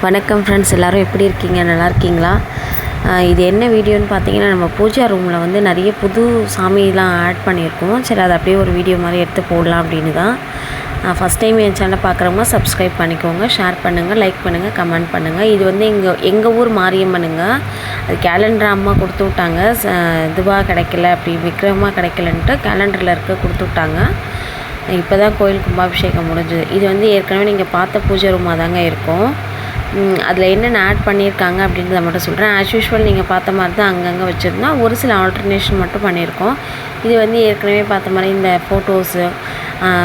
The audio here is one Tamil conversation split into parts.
வணக்கம் ஃப்ரெண்ட்ஸ், எல்லோரும் எப்படி இருக்கீங்க? நல்லா இருக்கீங்களா? இது என்ன வீடியோன்னு பார்த்தீங்கன்னா, நம்ம பூஜா ரூமில் வந்து நிறைய புது சாமிலாம் ஆட் பண்ணியிருக்கோம். சரி, அதை அப்படியே ஒரு வீடியோ மாதிரி எடுத்து போடலாம் அப்படின்னு தான். ஃபஸ்ட் டைம் என் சேனலை பார்க்குறவங்க சப்ஸ்கிரைப் பண்ணிக்கோங்க, ஷேர் பண்ணுங்கள், லைக் பண்ணுங்கள், கமெண்ட் பண்ணுங்கள். இது வந்து எங்கள் ஊர் மாரியம்மனுங்க. அது கேலண்டர் அம்மா கொடுத்து விட்டாங்க. இதுவாக கிடைக்கல, அப்படி விக்ரமாக கிடைக்கலன்ட்டு கேலண்டரில் இருக்க கொடுத்து விட்டாங்க. இப்போ தான் கோயில் கும்பாபிஷேகம் முடிஞ்சுது. இது வந்து ஏற்கனவே நீங்கள் பார்த்த பூஜை ரூமாக தாங்க இருக்கும். அதில் என்னென்ன ஆட் பண்ணியிருக்காங்க அப்படின்றத மட்டும் சொல்கிறேன். ஆஸ் யூஷுவல் நீங்கள் பார்த்த மாதிரி தான் அங்கங்கே வச்சுருந்தோம். ஒரு சில ஆல்ட்ரனேஷன் மட்டும் பண்ணியிருக்கோம். இது வந்து ஏற்கனவே பார்த்த மாதிரி இந்த ஃபோட்டோஸு,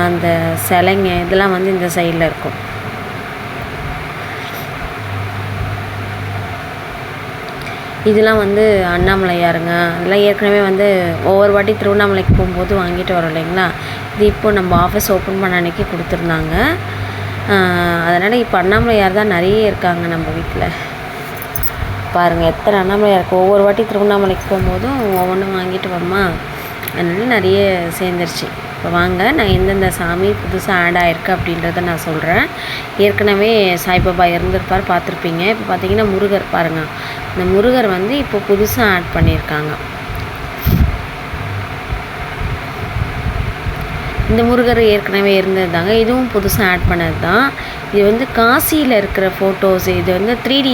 அந்த சிலைங்க இதெல்லாம் வந்து இந்த சைடில் இருக்கும். இதெல்லாம் வந்து அண்ணாமலையாருங்க. அதெல்லாம் ஏற்கனவே வந்து ஒவ்வொரு வாட்டி திருவண்ணாமலைக்கு போகும்போது வாங்கிட்டு வரோம் இல்லைங்களா. இது இப்போ நம்ம ஆஃபீஸ் ஓப்பன் பண்ண அன்றைக்கி கொடுத்துருந்தாங்க. அதனால் இப்போ அண்ணாமலையார் தான் நிறைய இருக்காங்க நம்ம வீட்டில். பாருங்கள் எத்தனை அண்ணாமலையார் இருக்குது. ஒவ்வொரு வாட்டி திருவண்ணாமலைக்கு போகும்போதும் ஒவ்வொன்றும் வாங்கிட்டு வரோமா, அதனால் நிறைய சேர்ந்துருச்சு. இப்போ வாங்க, நான் எந்தெந்த சாமி புதுசாக ஆட் ஆகிருக்கு அப்படின்றத நான் சொல்கிறேன். ஏற்கனவே சாய்பாபா இருந்திருப்பார், பார்த்துருப்பீங்க. இப்போ பார்த்தீங்கன்னா முருகர் பாருங்கள். இந்த முருகர் வந்து இப்போ புதுசாக ஆட் பண்ணியிருக்காங்க. இந்த முருகர் ஏற்கனவே இருந்தது தாங்க, இதுவும் புதுசாக ஆட் பண்ணது தான். இது வந்து காசியில் இருக்கிற ஃபோட்டோஸ். இது வந்து 3D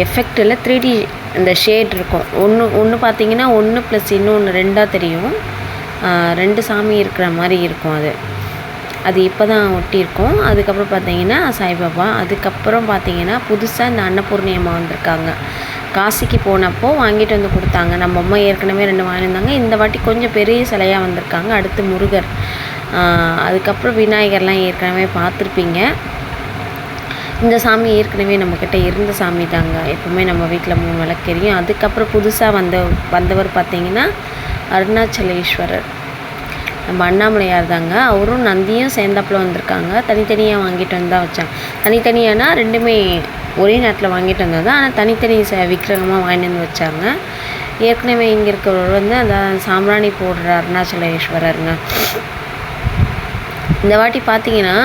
எஃபெக்டில் 3D இந்த ஷேட் இருக்கும். ஒன்று பார்த்தீங்கன்னா 1 + இன்னொன்று 2ஆக தெரியும். 2 சாமி இருக்கிற மாதிரி இருக்கும். அது இப்போ தான் ஒட்டியிருக்கோம். அதுக்கப்புறம் பார்த்தீங்கன்னா சாய்பாபா. அதுக்கப்புறம் பார்த்தீங்கன்னா புதுசாக இந்த அன்னபூர்ணி அம்மா வந்திருக்காங்க. காசிக்கு போனப்போ வாங்கிட்டு வந்து கொடுத்தாங்க. நம்ம அம்மா ஏற்கனவே 2 வாங்கியிருந்தாங்க. இந்த வாட்டி கொஞ்சம் பெரிய சிலையாக வந்திருக்காங்க. அடுத்து முருகர், அதுக்கப்புறம் விநாயகர்லாம் ஏற்கனவே பார்த்துருப்பீங்க. இந்த சாமி ஏற்கனவே நம்மக்கிட்ட இருந்த சாமி தாங்க. எப்போவுமே நம்ம வீட்டில் 3 விளக்கு எரியும். அதுக்கப்புறம் புதுசாக வந்தவர் பார்த்திங்கன்னா அருணாச்சலேஸ்வரர், நம்ம அண்ணாமலையார் தாங்க. அவரும் நந்தியும் சேர்ந்தாப்பில் வந்திருக்காங்க. தனித்தனியாக வாங்கிட்டு வந்து தான் வச்சாங்க. தனித்தனியானா 2மே ஒரே நேரத்தில் வாங்கிட்டு வந்தது தான். ஆனால் தனித்தனி விக்கிரகமாக வாங்கிட்டு வந்து வச்சாங்க. ஏற்கனவே இங்கே இருக்கிறவர் வந்து அந்த சாம்பிராணி போடுற அருணாச்சலேஸ்வரருங்க. இந்த வாட்டி பார்த்தீங்கன்னா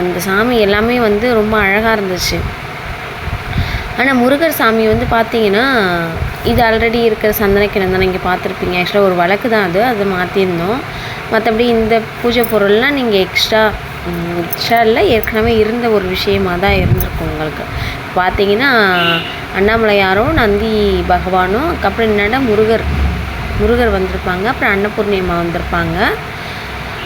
இந்த சாமி எல்லாமே வந்து ரொம்ப அழகாக இருந்துச்சு. ஆனால் முருகர் சாமி வந்து பார்த்தீங்கன்னா இது ஆல்ரெடி இருக்கிற சந்தனக்கிழங்கு தானே, இங்கே பார்த்துருப்பீங்க. ஆக்சுவலாக ஒரு வழக்கு தான் அது மாற்றிருந்தோம். மற்றபடி இந்த பூஜை பொருள்லாம் நீங்கள் எக்ஸ்ட்ரா இல்லை, ஏற்கனவே இருந்த ஒரு விஷயமாக தான் இருந்திருக்கும் உங்களுக்கு. பார்த்தீங்கன்னா அண்ணாமலையாரும் நந்தி பகவானும், அதுக்கப்புறம் என்னடா முருகர் வந்திருப்பாங்க. அப்புறம் அன்னபூர்ணியம்மா வந்திருப்பாங்க.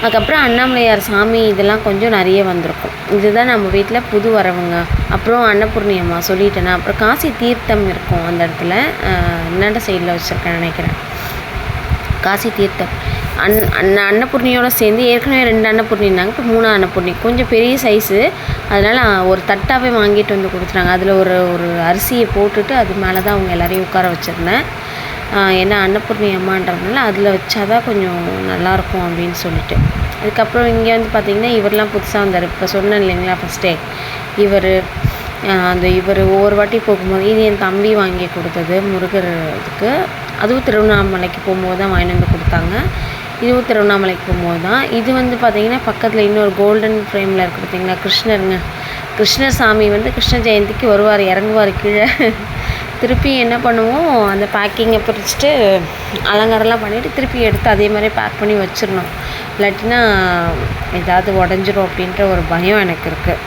அதுக்கப்புறம் அண்ணாமலையார் சாமி இதெல்லாம் கொஞ்சம் நிறைய வந்திருக்கும். இதுதான் நம்ம வீட்டில் புது வரவுங்க. அப்புறம் அன்னபூர்ணியம்மா சொல்லிட்டேன்னா, அப்புறம் காசி தீர்த்தம் இருக்கும் அந்த இடத்துல. என்னென்ன சைடில் வச்சுருக்கேன் நினைக்கிறேன். காசி தீர்த்தம் அன்னபூர்ணியோடு சேர்ந்து ஏற்கனவே 2 அன்னபூர்ணி இருந்தாங்க. இப்போ 3 அன்னபூர்ணி, கொஞ்சம் பெரிய சைஸு. அதனால் ஒரு தட்டாகவே வாங்கிட்டு வந்து கொடுத்துட்டாங்க. அதில் ஒரு அரிசியை போட்டுட்டு அது மேலே தான் அவங்க எல்லோரையும் உட்கார வச்சுருந்தேன். ஏன்னா அன்னபூர்ணி அம்மான்றதுனால அதில் வச்சாதான் கொஞ்சம் நல்லாயிருக்கும் அப்படின்னு சொல்லிட்டு. அதுக்கப்புறம் இங்கே வந்து பார்த்திங்கன்னா இவரெலாம் புதுசாக வந்தார். இப்போ சொன்னேன் இல்லைங்களா ஃபஸ்ட்டே, இவர் ஒவ்வொரு வாட்டி போகும்போது இது என் தம்பி வாங்கி கொடுத்தது முருகர் இதுக்கு. அதுவும் திருவண்ணாமலைக்கு போகும்போது தான் வாங்கிட்டு வந்து கொடுத்தாங்க. இதுவும் திருவண்ணாமலைக்கு போகும்போது தான். இது வந்து பார்த்திங்கன்னா பக்கத்தில் இன்னொரு கோல்டன் ஃப்ரேமில் இருக்குது பார்த்திங்களா, கிருஷ்ணர் சாமி வந்து கிருஷ்ண ஜெயந்திக்கு வருவார், இறங்குவார் கீழே. திருப்பி என்ன பண்ணுவோம், அந்த பேக்கிங்கை பிரிச்சுட்டு அலங்காரம்லாம் பண்ணிவிட்டு திருப்பி எடுத்து அதே மாதிரி பேக் பண்ணி வச்சிடணும். இல்லாட்டினா ஏதாவது உடஞ்சிரும் அப்படின்ற ஒரு பயம் எனக்கு இருக்குது.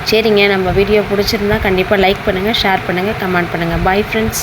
சரிங்க, நம்ம வீடியோ பிடிச்சிருந்தா கண்டிப்பாக லைக் பண்ணுங்கள், ஷேர் பண்ணுங்கள், கமெண்ட் பண்ணுங்கள். Bye friends.